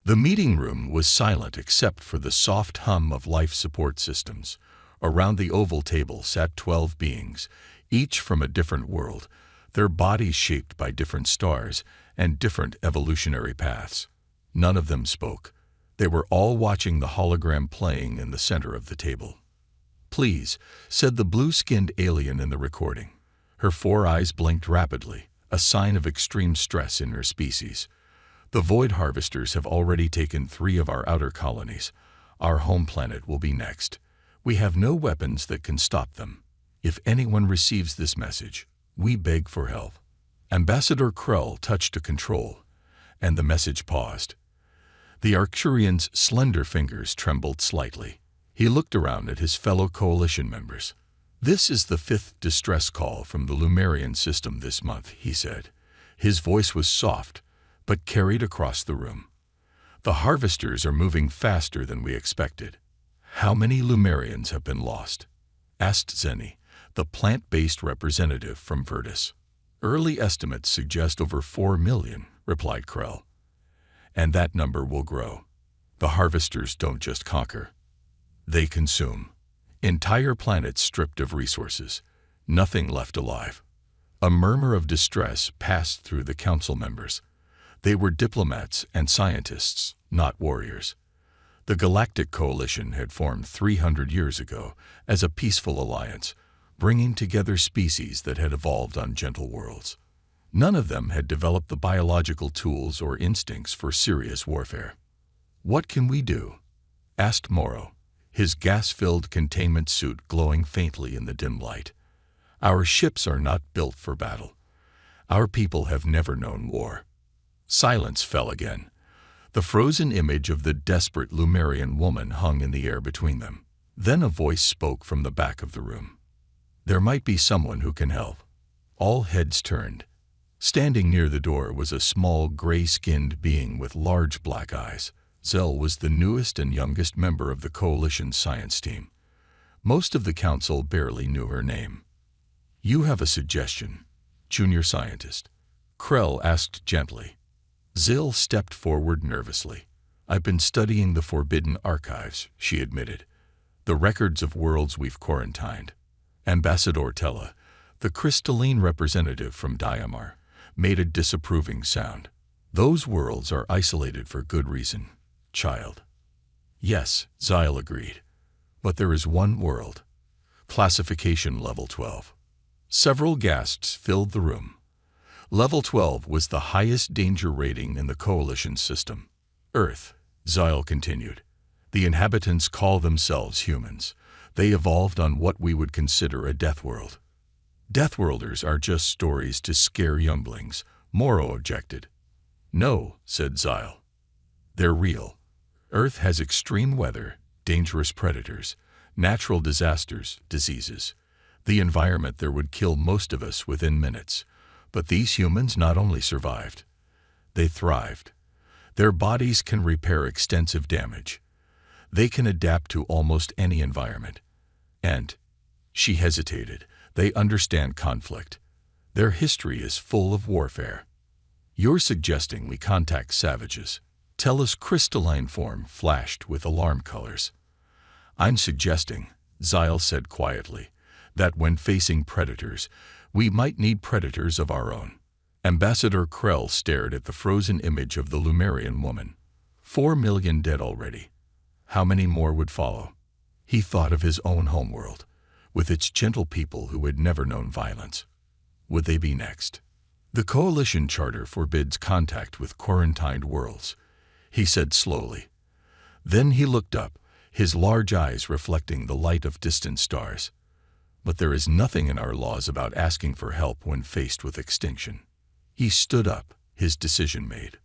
The meeting room was silent except for the soft hum of life support systems. Around the oval table sat 12 beings, each from a different world, their bodies shaped by different stars and different evolutionary paths. None of them spoke. They were all watching the hologram playing in the center of the table. "Please," said the blue-skinned alien in the recording. Her 4 eyes blinked rapidly, a sign of extreme stress in her species. "The Void Harvesters have already taken 3 of our outer colonies. Our home planet will be next. We have no weapons that can stop them. If anyone receives this message, we beg for help." Ambassador Krell touched a control, and the message paused. The Arcturian's slender fingers trembled slightly. He looked around at his fellow coalition members. "This is the 5th distress call from the Lumerian system this month," he said. His voice was soft, but carried across the room. "The Harvesters are moving faster than we expected." "How many Lumerians have been lost?" asked Zenny, the plant-based representative from Virtus. "Early estimates suggest over 4 million, replied Krell. "And that number will grow. The Harvesters don't just conquer. They consume. Entire planets stripped of resources. Nothing left alive." A murmur of distress passed through the council members. They were diplomats and scientists, not warriors. The Galactic Coalition had formed 300 years ago as a peaceful alliance, bringing together species that had evolved on gentle worlds. None of them had developed the biological tools or instincts for serious warfare. "What can we do?" asked Morrow, his gas-filled containment suit glowing faintly in the dim light. "Our ships are not built for battle. Our people have never known war." Silence fell again. The frozen image of the desperate Lumerian woman hung in the air between them. Then a voice spoke from the back of the room. "There might be someone who can help." All heads turned. Standing near the door was a small, gray-skinned being with large black eyes. Zell was the newest and youngest member of the Coalition's science team. Most of the council barely knew her name. "You have a suggestion, junior scientist?" Krell asked gently. Zill stepped forward nervously. "I've been studying the Forbidden Archives," she admitted. "The records of worlds we've quarantined." Ambassador Tella, the crystalline representative from Diamar, made a disapproving sound. "Those worlds are isolated for good reason, child." "Yes," Zyle agreed. "But there is one world. Classification Level 12. Several gasps filled the room. Level 12 was the highest danger rating in the Coalition system. "Earth," Zyle continued. "The inhabitants call themselves humans. They evolved on what we would consider a death world." "Deathworlders are just stories to scare younglings," Morrow objected. "No," said Zyle. "They're real. Earth has extreme weather, dangerous predators, natural disasters, diseases. The environment there would kill most of us within minutes. But these humans not only survived, they thrived. Their bodies can repair extensive damage. They can adapt to almost any environment. And," she hesitated, "they understand conflict. Their history is full of warfare." "You're suggesting we contact savages?" Tella's crystalline form flashed with alarm colors. "I'm suggesting," Zyle said quietly, "that when facing predators, we might need predators of our own." Ambassador Krell stared at the frozen image of the Lumerian woman. 4 million dead already. How many more would follow? He thought of his own homeworld, with its gentle people who had never known violence. Would they be next? "The Coalition Charter forbids contact with quarantined worlds," he said slowly. Then he looked up, his large eyes reflecting the light of distant stars. "But there is nothing in our laws about asking for help when faced with extinction." He stood up, his decision made.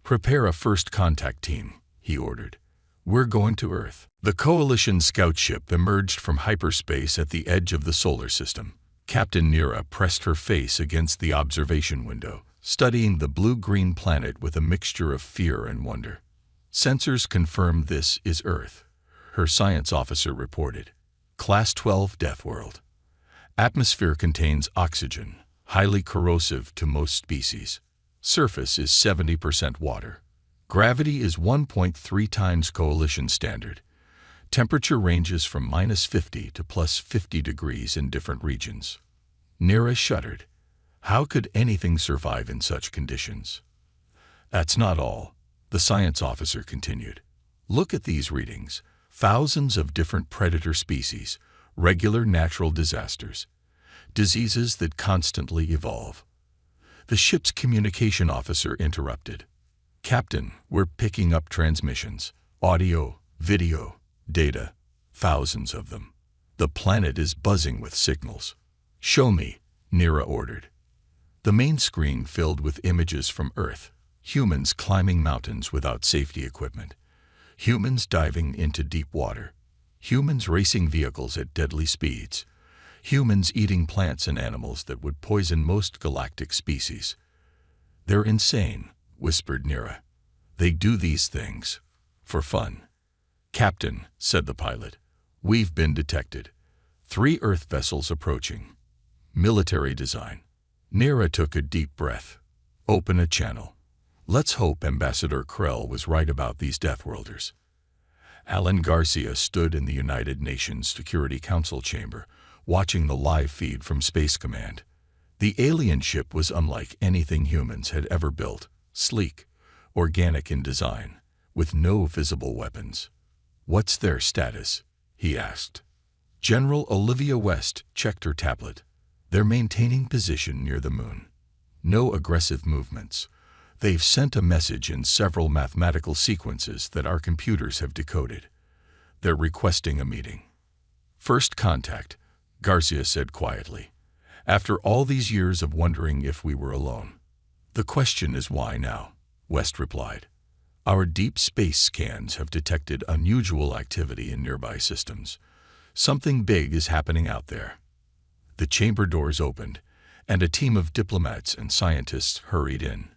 "Prepare a first contact team," he ordered. "We're going to Earth." The Coalition scout ship emerged from hyperspace at the edge of the solar system. Captain Nira pressed her face against the observation window, studying the blue-green planet with a mixture of fear and wonder. "Sensors confirm this is Earth," her science officer reported. "Class 12 Death World. Atmosphere contains oxygen, highly corrosive to most species. Surface is 70% water. Gravity is 1.3 times coalition standard. Temperature ranges from -50 to +50 degrees in different regions. Nira shuddered. How could anything survive in such conditions? That's not all, the science officer continued. Look at these readings. Thousands of different predator species, regular natural disasters, diseases that constantly evolve. The ship's communication officer interrupted. Captain, we're picking up transmissions, audio, video, data, thousands of them. The planet is buzzing with signals. Show me, Nira ordered. The main screen filled with images from Earth, humans climbing mountains without safety equipment, humans diving into deep water, humans racing vehicles at deadly speeds, humans eating plants and animals that would poison most galactic species. They're insane, whispered Nira. They do these things for fun. Captain, said the pilot, we've been detected. 3 Earth vessels approaching. Military design. Nira took a deep breath. Open a channel. Let's hope Ambassador Krell was right about these Deathworlders. Alan Garcia stood in the United Nations Security Council chamber, watching the live feed from Space Command. The alien ship was unlike anything humans had ever built, sleek, organic in design, with no visible weapons. What's their status? He asked. General Olivia West checked her tablet. They're maintaining position near the moon. No aggressive movements. They've sent a message in several mathematical sequences that our computers have decoded. They're requesting a meeting. First contact, Garcia said quietly, after all these years of wondering if we were alone. The question is why now, West replied. Our deep space scans have detected unusual activity in nearby systems. Something big is happening out there. The chamber doors opened, and a team of diplomats and scientists hurried in.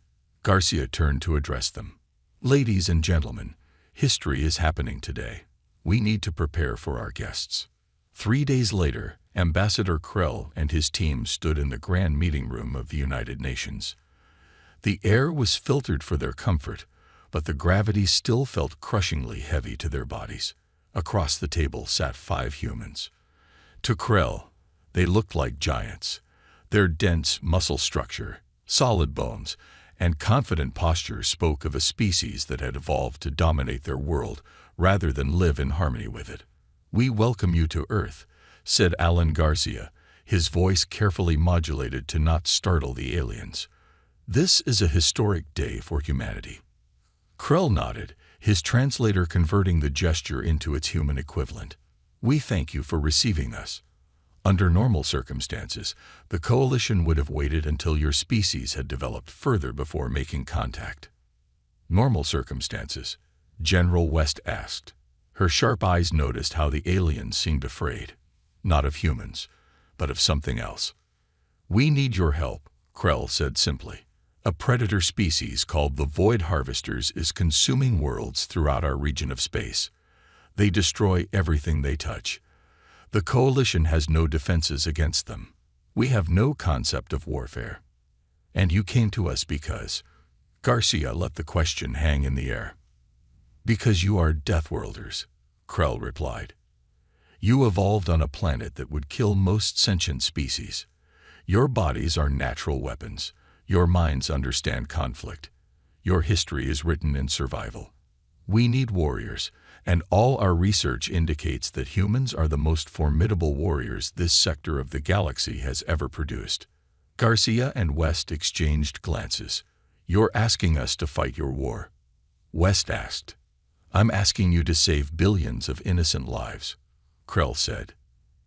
Garcia turned to address them. Ladies and gentlemen, history is happening today. We need to prepare for our guests. 3 days later, Ambassador Krell and his team stood in the grand meeting room of the United Nations. The air was filtered for their comfort, but the gravity still felt crushingly heavy to their bodies. Across the table sat 5 humans. To Krell, they looked like giants. Their dense muscle structure, solid bones, and confident posture spoke of a species that had evolved to dominate their world rather than live in harmony with it. We welcome you to Earth, said Alan Garcia, his voice carefully modulated to not startle the aliens. This is a historic day for humanity. Krell nodded, his translator converting the gesture into its human equivalent. We thank you for receiving us. Under normal circumstances, the coalition would have waited until your species had developed further before making contact. Normal circumstances? General West asked. Her sharp eyes noticed how the aliens seemed afraid, not of humans, but of something else. We need your help, Krell said simply. A predator species called the Void Harvesters is consuming worlds throughout our region of space. They destroy everything they touch. The coalition has no defenses against them. We have no concept of warfare. And you came to us because... Garcia let the question hang in the air. Because you are Deathworlders, Krell replied. You evolved on a planet that would kill most sentient species. Your bodies are natural weapons. Your minds understand conflict. Your history is written in survival. We need warriors, and all our research indicates that humans are the most formidable warriors this sector of the galaxy has ever produced. Garcia and West exchanged glances. You're asking us to fight your war? West asked. I'm asking you to save billions of innocent lives, Krell said.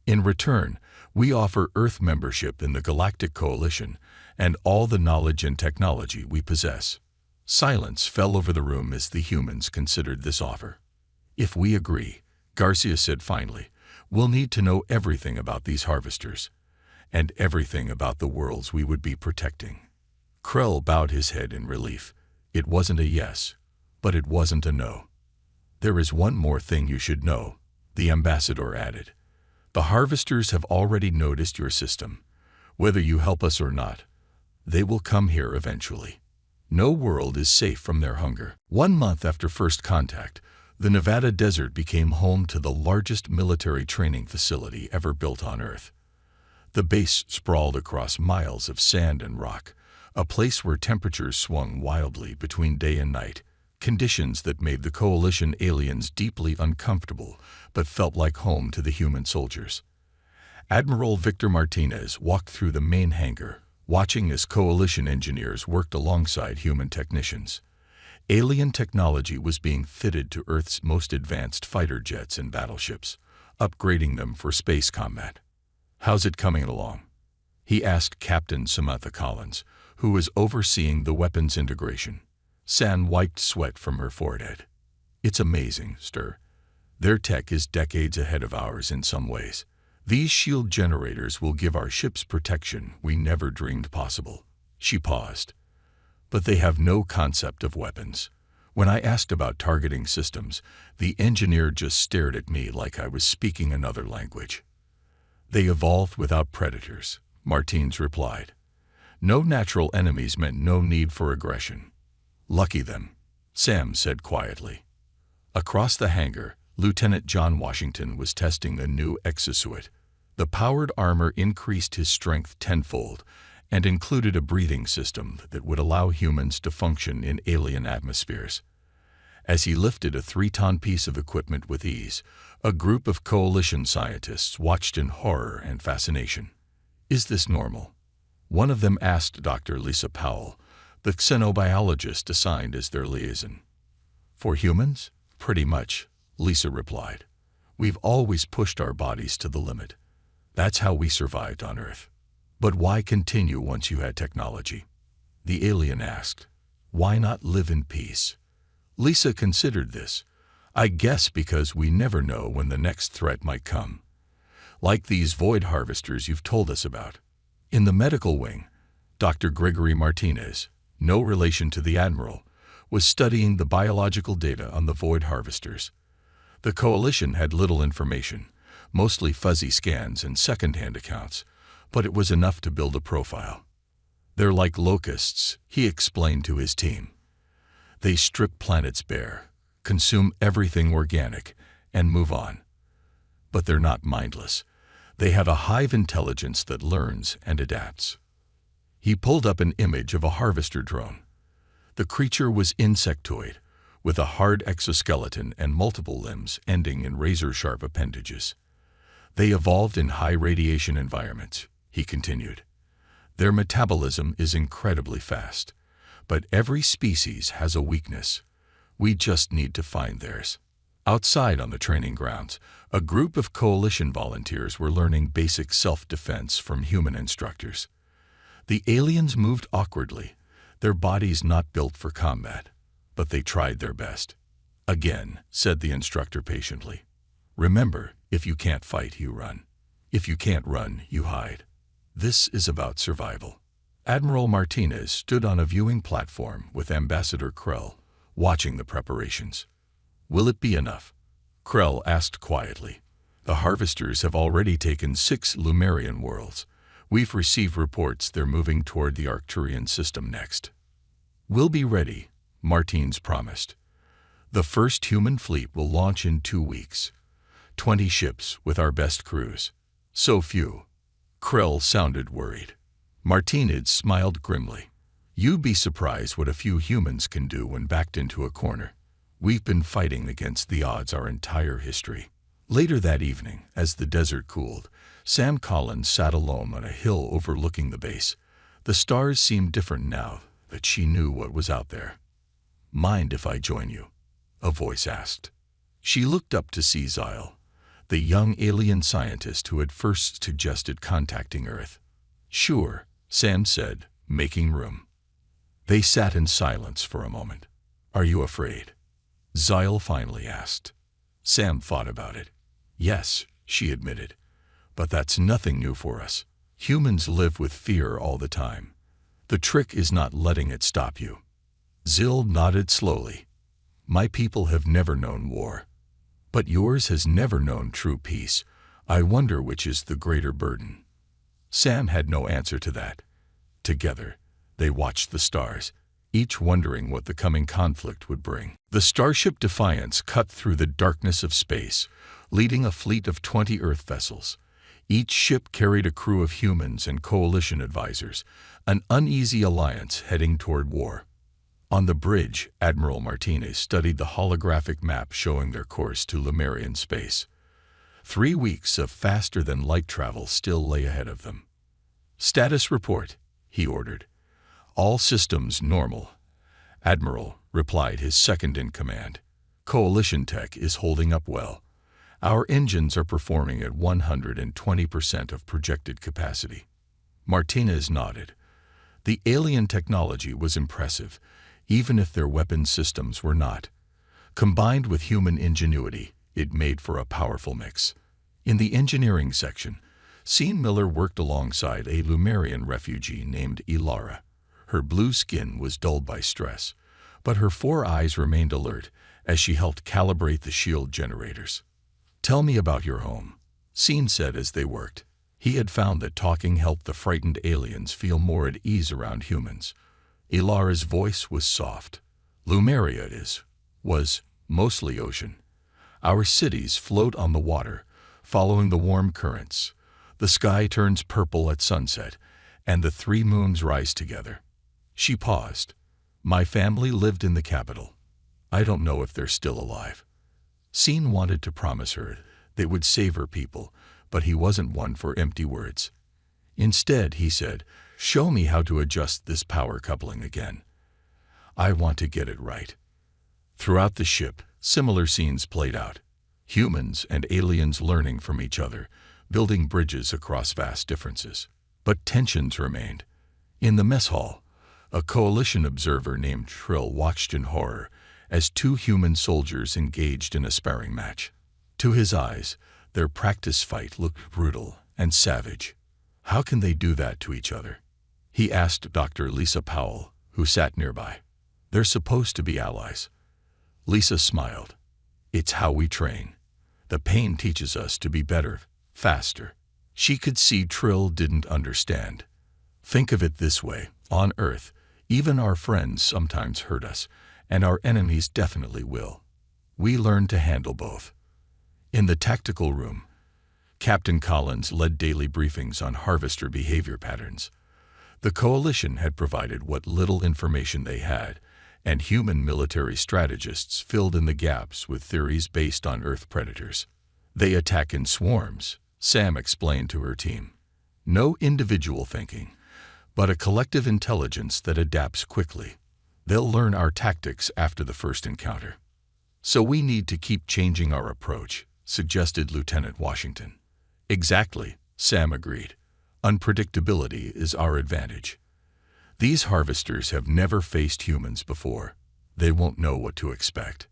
In return, we offer Earth membership in the Galactic Coalition and all the knowledge and technology we possess. Silence fell over the room as the humans considered this offer. If we agree, Garcia said finally, we'll need to know everything about these harvesters, and everything about the worlds we would be protecting. Krell bowed his head in relief. It wasn't a yes, but it wasn't a no. There is one more thing you should know, the ambassador added. The harvesters have already noticed your system. Whether you help us or not, they will come here eventually. No world is safe from their hunger. 1 month after first contact, the Nevada desert became home to the largest military training facility ever built on Earth. The base sprawled across miles of sand and rock, a place where temperatures swung wildly between day and night, conditions that made the coalition aliens deeply uncomfortable but felt like home to the human soldiers. Admiral Victor Martinez walked through the main hangar, watching as coalition engineers worked alongside human technicians. Alien technology was being fitted to Earth's most advanced fighter jets and battleships, upgrading them for space combat. "How's it coming along?" he asked Captain Samantha Collins, who was overseeing the weapons integration. San wiped sweat from her forehead. "It's amazing, Stir. Their tech is decades ahead of ours in some ways. These shield generators will give our ships protection we never dreamed possible." She paused. "But they have no concept of weapons. When I asked about targeting systems, the engineer just stared at me like I was speaking another language." "They evolved without predators," Martins replied. "No natural enemies meant no need for aggression." "Lucky them," Sam said quietly. Across the hangar, Lieutenant John Washington was testing a new exosuit. The powered armor increased his strength tenfold and included a breathing system that would allow humans to function in alien atmospheres. As he lifted a 3-ton piece of equipment with ease, a group of coalition scientists watched in horror and fascination. "Is this normal?" one of them asked Dr. Lisa Powell, the xenobiologist assigned as their liaison. "For humans? Pretty much," Lisa replied. "We've always pushed our bodies to the limit. That's how we survived on Earth." "But why continue once you had technology?" the alien asked. "Why not live in peace?" Lisa considered this. "I guess because we never know when the next threat might come. Like these void harvesters you've told us about." In the medical wing, Dr. Gregory Martinez, no relation to the Admiral, was studying the biological data on the void harvesters. The coalition had little information, mostly fuzzy scans and second-hand accounts, but it was enough to build a profile. "They're like locusts," he explained to his team. "They strip planets bare, consume everything organic, and move on. But they're not mindless. They have a hive intelligence that learns and adapts." He pulled up an image of a harvester drone. The creature was insectoid, with a hard exoskeleton and multiple limbs ending in razor-sharp appendages. "They evolved in high-radiation environments," he continued. "Their metabolism is incredibly fast, but every species has a weakness. We just need to find theirs." Outside on the training grounds, a group of coalition volunteers were learning basic self-defense from human instructors. The aliens moved awkwardly, their bodies not built for combat, but they tried their best. "Again," said the instructor patiently. "Remember, if you can't fight, you run. If you can't run, you hide. This is about survival." Admiral Martinez stood on a viewing platform with Ambassador Krell, watching the preparations. "Will it be enough?" Krell asked quietly. "The harvesters have already taken 6 Lumerian worlds. We've received reports they're moving toward the Arcturian system next." "We'll be ready," Martins promised. "The first human fleet will launch in 2 weeks. 20 ships with our best crews." "So few." Krell sounded worried. Martinez smiled grimly. "You'd be surprised what a few humans can do when backed into a corner. We've been fighting against the odds our entire history." Later that evening, as the desert cooled, Sam Collins sat alone on a hill overlooking the base. The stars seemed different now that she knew what was out there. "Mind if I join you?" a voice asked. She looked up to see Zyle, the young alien scientist who had first suggested contacting Earth. "Sure," Sam said, making room. They sat in silence for a moment. "Are you afraid?" Zyle finally asked. Sam thought about it. "Yes," she admitted. "But that's nothing new for us. Humans live with fear all the time. The trick is not letting it stop you." Zil nodded slowly. "My people have never known war. But yours has never known true peace. I wonder which is the greater burden." Sam had no answer to that. Together, they watched the stars, each wondering what the coming conflict would bring. The starship Defiance cut through the darkness of space, leading a fleet of 20 Earth vessels. Each ship carried a crew of humans and coalition advisors, an uneasy alliance heading toward war. On the bridge, Admiral Martinez studied the holographic map showing their course to Lemurian space. 3 weeks of faster-than-light travel still lay ahead of them. "Status report," he ordered. "All systems normal." "Admiral," replied his second-in-command. "Coalition tech is holding up well. Our engines are performing at 120% of projected capacity." Martinez nodded. The alien technology was impressive, even if their weapon systems were not. Combined with human ingenuity, it made for a powerful mix. In the engineering section, Sean Miller worked alongside a Lemurian refugee named Ilara. Her blue skin was dulled by stress, but her 4 eyes remained alert as she helped calibrate the shield generators. "Tell me about your home," Sean said as they worked. He had found that talking helped the frightened aliens feel more at ease around humans. Ilara's voice was soft. "Lemuria was mostly ocean. Our cities float on the water, following the warm currents. The sky turns purple at sunset, and the 3 moons rise together." She paused. "My family lived in the capital. I don't know if they're still alive." Sean wanted to promise her they would save her people, but he wasn't one for empty words. Instead, he said, "Show me how to adjust this power coupling again. I want to get it right." Throughout the ship, similar scenes played out. Humans and aliens learning from each other, building bridges across vast differences. But tensions remained. In the mess hall, a coalition observer named Trill watched in horror as 2 human soldiers engaged in a sparring match. To his eyes, their practice fight looked brutal and savage. How can they do that to each other? He asked Dr. Lisa Powell, who sat nearby. "They're supposed to be allies." Lisa smiled. "It's how we train. The pain teaches us to be better, faster." She could see Trill didn't understand. "Think of it this way. On Earth, even our friends sometimes hurt us, and our enemies definitely will. We learn to handle both." In the tactical room, Captain Collins led daily briefings on harvester behavior patterns. The coalition had provided what little information they had, and human military strategists filled in the gaps with theories based on Earth predators. "They attack in swarms," Sam explained to her team. "No individual thinking, but a collective intelligence that adapts quickly. They'll learn our tactics after the first encounter." "So we need to keep changing our approach," suggested Lieutenant Washington. "Exactly," Sam agreed. "Unpredictability is our advantage. These harvesters have never faced humans before. They won't know what to expect."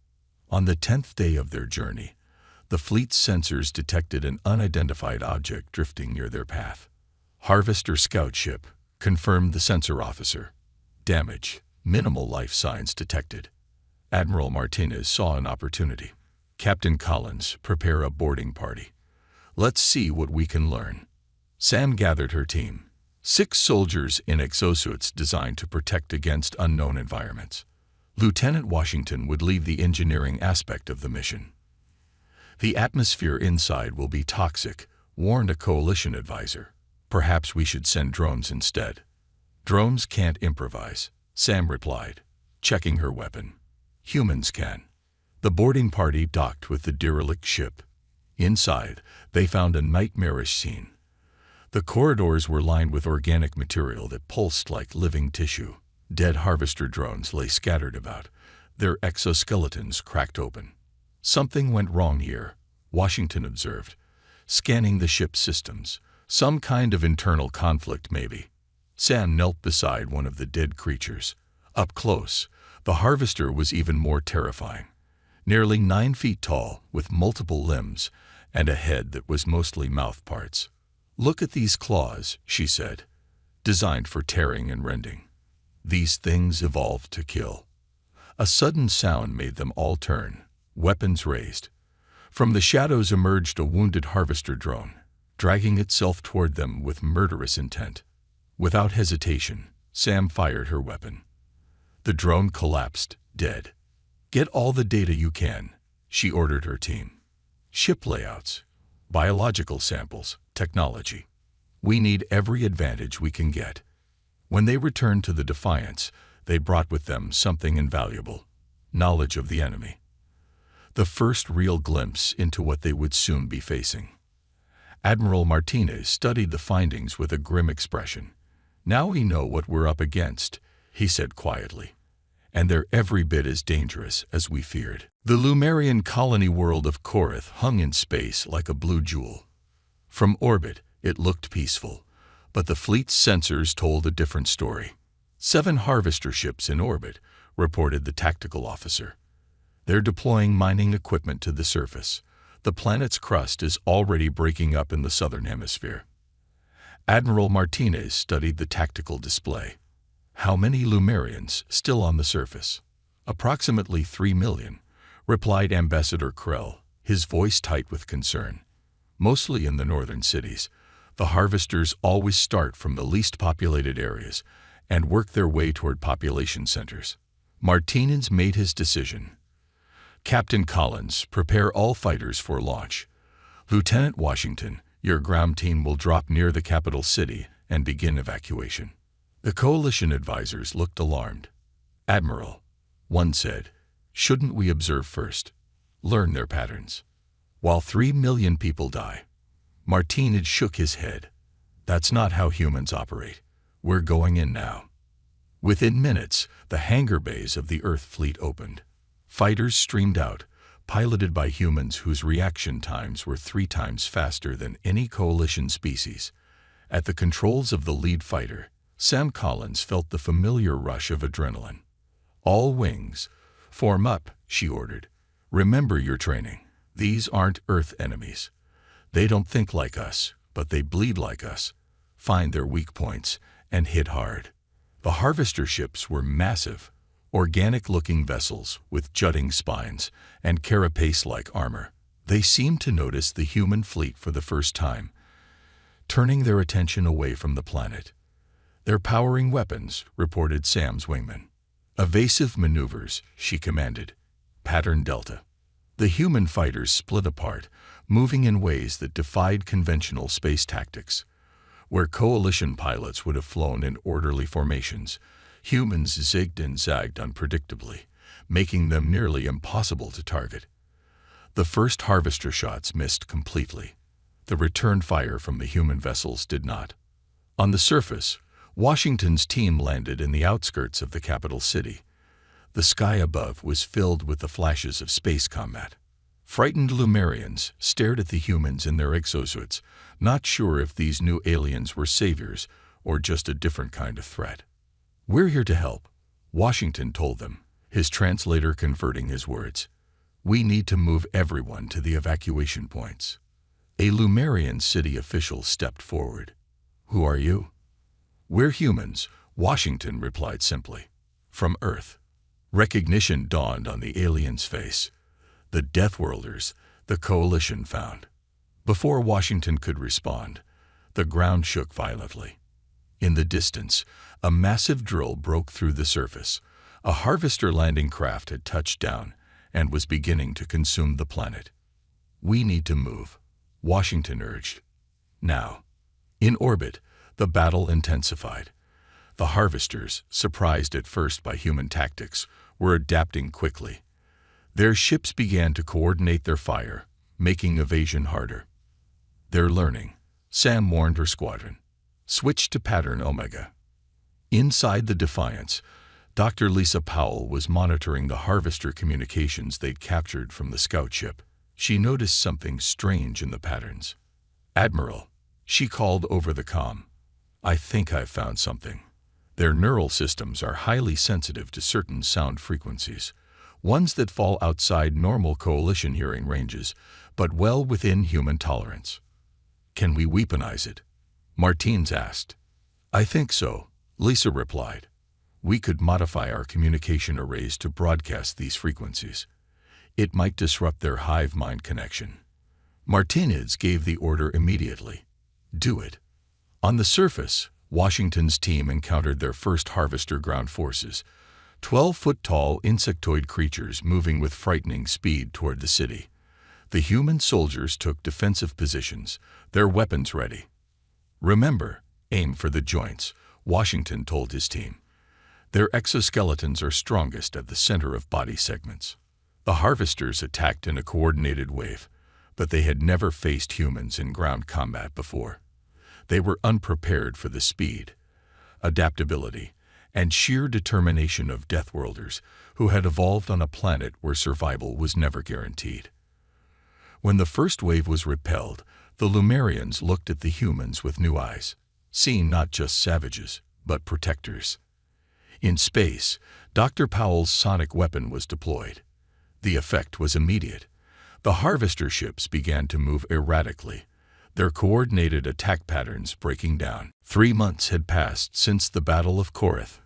On the 10th day of their journey, the fleet's sensors detected an unidentified object drifting near their path. "Harvester scout ship," confirmed the sensor officer. "Damage. Minimal life signs detected." Admiral Martinez saw an opportunity. "Captain Collins, prepare a boarding party. Let's see what we can learn." Sam gathered her team. 6 soldiers in exosuits designed to protect against unknown environments. Lieutenant Washington would lead the engineering aspect of the mission. "The atmosphere inside will be toxic," warned a coalition advisor. "Perhaps we should send drones instead." "Drones can't improvise," Sam replied, checking her weapon. "Humans can." The boarding party docked with the derelict ship. Inside, they found a nightmarish scene. The corridors were lined with organic material that pulsed like living tissue. Dead harvester drones lay scattered about, their exoskeletons cracked open. "Something went wrong here," Washington observed, scanning the ship's systems. "Some kind of internal conflict, maybe." Sam knelt beside one of the dead creatures. Up close, the harvester was even more terrifying. Nearly 9 feet tall, with multiple limbs, and a head that was mostly mouth parts. "Look at these claws," she said, "designed for tearing and rending. These things evolved to kill." A sudden sound made them all turn, weapons raised. From the shadows emerged a wounded harvester drone, dragging itself toward them with murderous intent. Without hesitation, Sam fired her weapon. The drone collapsed, dead. Get all the data you can, she ordered her team. Ship layouts, biological samples, technology. We need every advantage we can get. When they returned to the Defiance, they brought with them something invaluable: knowledge of the enemy. The first real glimpse into what they would soon be facing. Admiral Martinez studied the findings with a grim expression. Now we know what we're up against, he said quietly. And they're every bit as dangerous as we feared. The Lumerian colony world of Korath hung in space like a blue jewel. From orbit, it looked peaceful, but the fleet's sensors told a different story. 7 harvester ships in orbit, reported the tactical officer. They're deploying mining equipment to the surface. The planet's crust is already breaking up in the southern hemisphere. Admiral Martinez studied the tactical display. How many Lumerians still on the surface? Approximately 3 million, replied Ambassador Krell, his voice tight with concern. Mostly in the northern cities. The harvesters always start from the least populated areas and work their way toward population centers. Martinez made his decision. Captain Collins, prepare all fighters for launch. Lieutenant Washington, your ground team will drop near the capital city and begin evacuation. The coalition advisors looked alarmed. Admiral, one said, shouldn't we observe first? Learn their patterns. While 3 million people die. Martinez shook his head. That's not how humans operate. We're going in now. Within minutes, the hangar bays of the Earth fleet opened. Fighters streamed out, piloted by humans whose reaction times were 3 times faster than any coalition species. At the controls of the lead fighter, Sam Collins felt the familiar rush of adrenaline. All wings, form up, she ordered. Remember your training. These aren't Earth enemies. They don't think like us, but they bleed like us. Find their weak points and hit hard. The harvester ships were massive, organic-looking vessels with jutting spines and carapace-like armor. They seemed to notice the human fleet for the first time, turning their attention away from the planet. They're powering weapons, reported Sam's wingman. Evasive maneuvers, she commanded. Pattern Delta. The human fighters split apart, moving in ways that defied conventional space tactics. Where coalition pilots would have flown in orderly formations, humans zigged and zagged unpredictably, making them nearly impossible to target. The first harvester shots missed completely. The return fire from the human vessels did not. On the surface, Washington's team landed in the outskirts of the capital city. The sky above was filled with the flashes of space combat. Frightened Lumerians stared at the humans in their exosuits, not sure if these new aliens were saviors or just a different kind of threat. We're here to help, Washington told them, his translator converting his words. We need to move everyone to the evacuation points. A Lumerian city official stepped forward. Who are you? We're humans, Washington replied simply. From Earth. Recognition dawned on the alien's face. The Deathworlders, the coalition found. Before Washington could respond, the ground shook violently. In the distance, a massive drill broke through the surface. A harvester landing craft had touched down and was beginning to consume the planet. We need to move, Washington urged. Now. In orbit, the battle intensified. The harvesters, surprised at first by human tactics, were adapting quickly. Their ships began to coordinate their fire, making evasion harder. They're learning, Sam warned her squadron. Switch to pattern Omega. Inside the Defiance, Dr. Lisa Powell was monitoring the harvester communications they'd captured from the scout ship. She noticed something strange in the patterns. Admiral, she called over the comm. I think I've found something. Their neural systems are highly sensitive to certain sound frequencies, ones that fall outside normal coalition hearing ranges, but well within human tolerance. Can we weaponize it? Martinez asked. I think so, Lisa replied. We could modify our communication arrays to broadcast these frequencies. It might disrupt their hive mind connection. Martinez gave the order immediately. Do it. On the surface, Washington's team encountered their first harvester ground forces, 12-foot-tall insectoid creatures moving with frightening speed toward the city. The human soldiers took defensive positions, their weapons ready. "Remember, aim for the joints," Washington told his team. "Their exoskeletons are strongest at the center of body segments." The harvesters attacked in a coordinated wave, but they had never faced humans in ground combat before. They were unprepared for the speed, adaptability, and sheer determination of Deathworlders who had evolved on a planet where survival was never guaranteed. When the first wave was repelled, the Lumerians looked at the humans with new eyes, seeing not just savages, but protectors. In space, Dr. Powell's sonic weapon was deployed. The effect was immediate. The harvester ships began to move erratically, their coordinated attack patterns breaking down. 3 months had passed since the Battle of Corinth.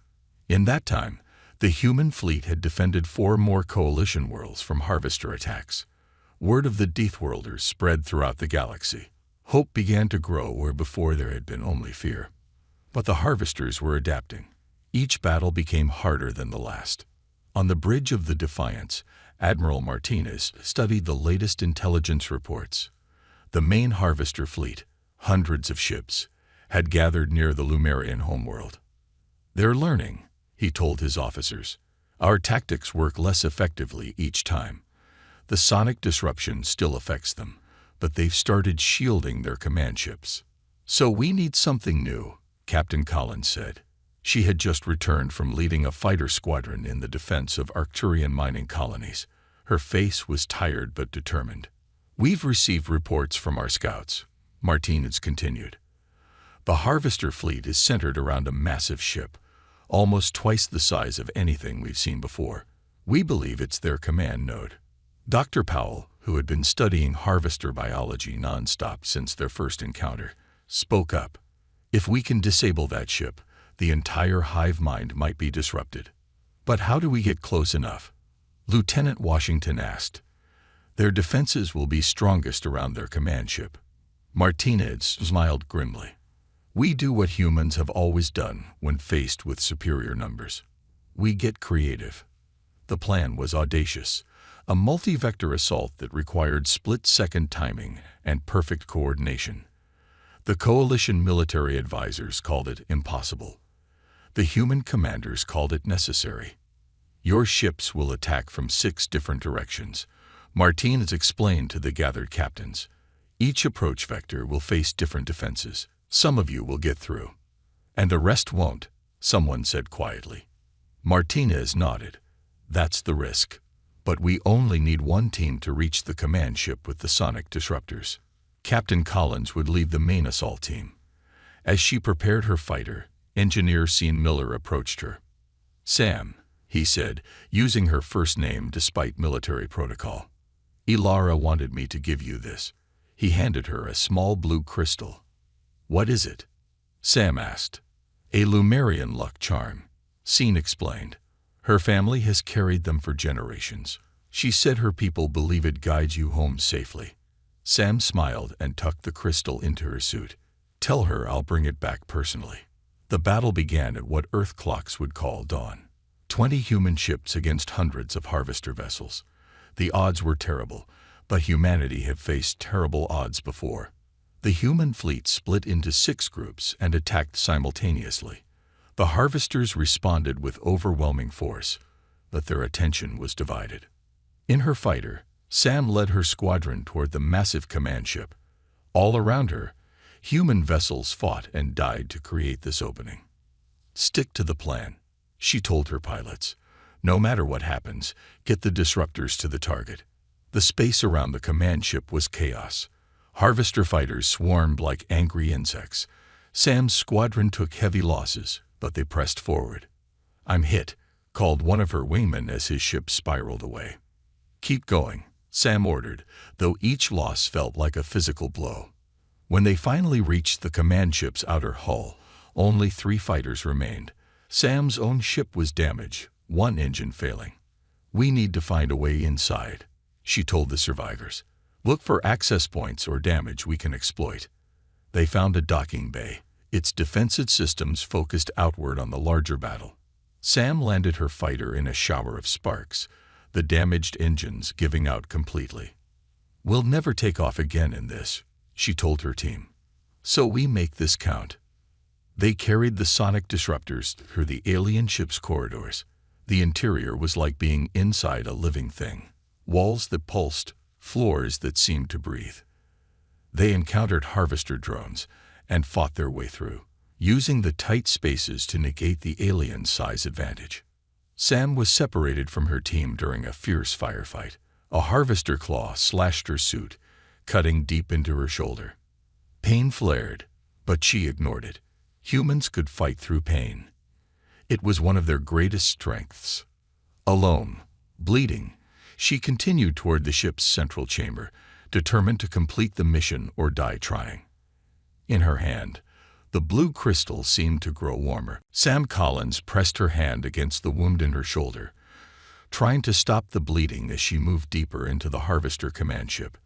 In that time, the human fleet had defended 4 more coalition worlds from harvester attacks. Word of the Deathworlders spread throughout the galaxy. Hope began to grow where before there had been only fear. But the harvesters were adapting. Each battle became harder than the last. On the bridge of the Defiance, Admiral Martinez studied the latest intelligence reports. The main harvester fleet, hundreds of ships, had gathered near the Lumerian homeworld. "They're learning," he told his officers. "Our tactics work less effectively each time. The sonic disruption still affects them, but they've started shielding their command ships." "So we need something new," Captain Collins said. She had just returned from leading a fighter squadron in the defense of Arcturian mining colonies. Her face was tired but determined. "We've received reports from our scouts," Martinez continued. "The harvester fleet is centered around a massive ship, almost twice the size of anything we've seen before. We believe it's their command node." Dr. Powell, who had been studying harvester biology nonstop since their first encounter, spoke up. "If we can disable that ship, the entire hive mind might be disrupted." "But how do we get close enough?" Lieutenant Washington asked. "Their defenses will be strongest around their command ship." Martinez smiled grimly. "We do what humans have always done when faced with superior numbers. We get creative." The plan was audacious, a multi-vector assault that required split-second timing and perfect coordination. The coalition military advisors called it impossible. The human commanders called it necessary. "Your ships will attack from 6 different directions," Martinez explained to the gathered captains. "Each approach vector will face different defenses. Some of you will get through, and the rest won't," someone said quietly. Martinez nodded. "That's the risk. But we only need one team to reach the command ship with the sonic disruptors." Captain Collins would lead the main assault team. As she prepared her fighter, Engineer Sean Miller approached her. "Sam," he said, using her first name despite military protocol. "Ilara wanted me to give you this." He handed her a small blue crystal. "What is it?" Sam asked. "A Lumerian luck charm," Sean explained. "Her family has carried them for generations. She said her people believe it guides you home safely." Sam smiled and tucked the crystal into her suit. "Tell her I'll bring it back personally." The battle began at what Earth clocks would call dawn. 20 human ships against hundreds of harvester vessels. The odds were terrible, but humanity had faced terrible odds before. The human fleet split into 6 groups and attacked simultaneously. The harvesters responded with overwhelming force, but their attention was divided. In her fighter, Sam led her squadron toward the massive command ship. All around her, human vessels fought and died to create this opening. "Stick to the plan," she told her pilots. "No matter what happens, get the disruptors to the target." The space around the command ship was chaos. Harvester fighters swarmed like angry insects. Sam's squadron took heavy losses, but they pressed forward. "I'm hit," called one of her wingmen as his ship spiraled away. "Keep going," Sam ordered, though each loss felt like a physical blow. When they finally reached the command ship's outer hull, only 3 fighters remained. Sam's own ship was damaged, one engine failing. "We need to find a way inside," she told the survivors. "Look for access points or damage we can exploit." They found a docking bay, its defensive systems focused outward on the larger battle. Sam landed her fighter in a shower of sparks, the damaged engines giving out completely. "We'll never take off again in this," she told her team. "So we make this count." They carried the sonic disruptors through the alien ship's corridors. The interior was like being inside a living thing. Walls that pulsed, floors that seemed to breathe. They encountered harvester drones and fought their way through, using the tight spaces to negate the alien size advantage. Sam was separated from her team during a fierce firefight. A harvester claw slashed her suit, cutting deep into her shoulder. Pain flared, but she ignored it. Humans could fight through pain. It was one of their greatest strengths. Alone, bleeding, she continued toward the ship's central chamber, determined to complete the mission or die trying. In her hand, the blue crystal seemed to grow warmer. Sam Collins pressed her hand against the wound in her shoulder, trying to stop the bleeding as she moved deeper into the Harvester command ship.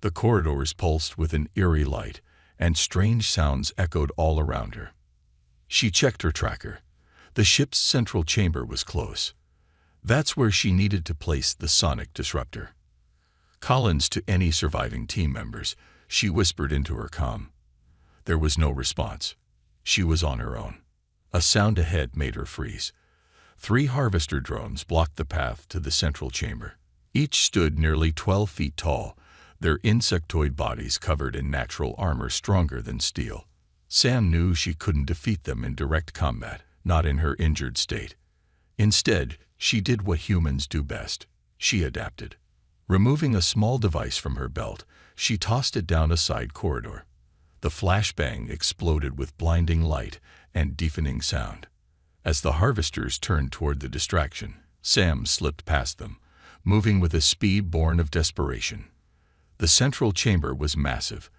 The corridors pulsed with an eerie light, and strange sounds echoed all around her. She checked her tracker. The ship's central chamber was close. That's where she needed to place the sonic disruptor. "Collins, to any surviving team members," she whispered into her comm. There was no response. She was on her own. A sound ahead made her freeze. 3 harvester drones blocked the path to the central chamber. Each stood nearly 12 feet tall, their insectoid bodies covered in natural armor stronger than steel. Sam knew she couldn't defeat them in direct combat, not in her injured state. Instead, she did what humans do best. She adapted. Removing a small device from her belt, she tossed it down a side corridor. The flashbang exploded with blinding light and deafening sound. As the harvesters turned toward the distraction, Sam slipped past them, moving with a speed born of desperation. The central chamber was massive,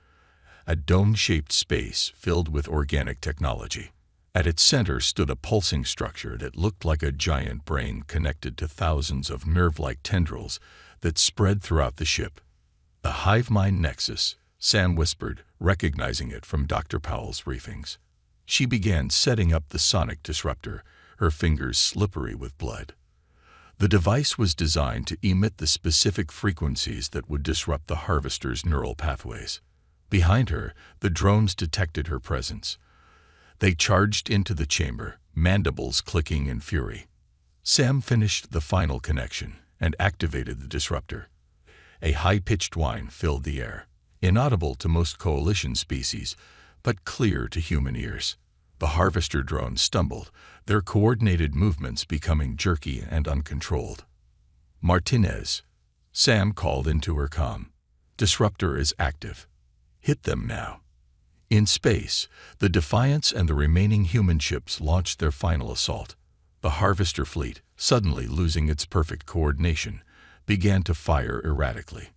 a dome-shaped space filled with organic technology. At its center stood a pulsing structure that looked like a giant brain connected to thousands of nerve-like tendrils that spread throughout the ship. "The hive mind nexus," Sam whispered, recognizing it from Dr. Powell's briefings. She began setting up the sonic disruptor, her fingers slippery with blood. The device was designed to emit the specific frequencies that would disrupt the harvester's neural pathways. Behind her, the drones detected her presence. They charged into the chamber, mandibles clicking in fury. Sam finished the final connection and activated the disruptor. A high-pitched whine filled the air, inaudible to most coalition species, but clear to human ears. The harvester drones stumbled, their coordinated movements becoming jerky and uncontrolled. "Martinez," Sam called into her comm. "Disruptor is active. Hit them now." In space, the Defiance and the remaining human ships launched their final assault. The Harvester fleet, suddenly losing its perfect coordination, began to fire erratically.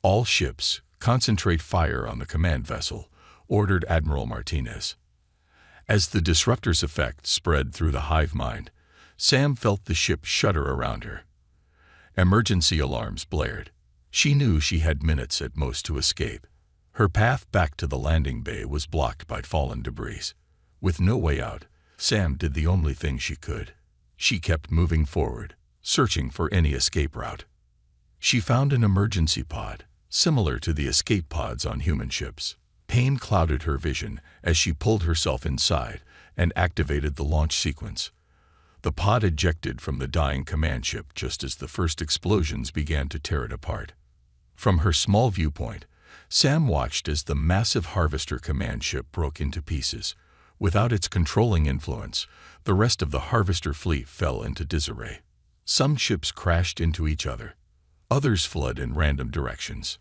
"All ships, concentrate fire on the command vessel," ordered Admiral Martinez. As the disruptor's effect spread through the hive mind, Sam felt the ship shudder around her. Emergency alarms blared. She knew she had minutes at most to escape. Her path back to the landing bay was blocked by fallen debris. With no way out, Sam did the only thing she could. She kept moving forward, searching for any escape route. She found an emergency pod, similar to the escape pods on human ships. Pain clouded her vision as she pulled herself inside and activated the launch sequence. The pod ejected from the dying command ship just as the first explosions began to tear it apart. From her small viewpoint, Sam watched as the massive Harvester command ship broke into pieces. Without its controlling influence, the rest of the Harvester fleet fell into disarray. Some ships crashed into each other. Others fled in random directions.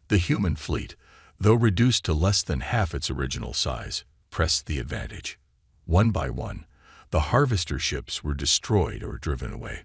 The human fleet, though reduced to less than half its original size, pressed the advantage. One by one, the Harvester ships were destroyed or driven away.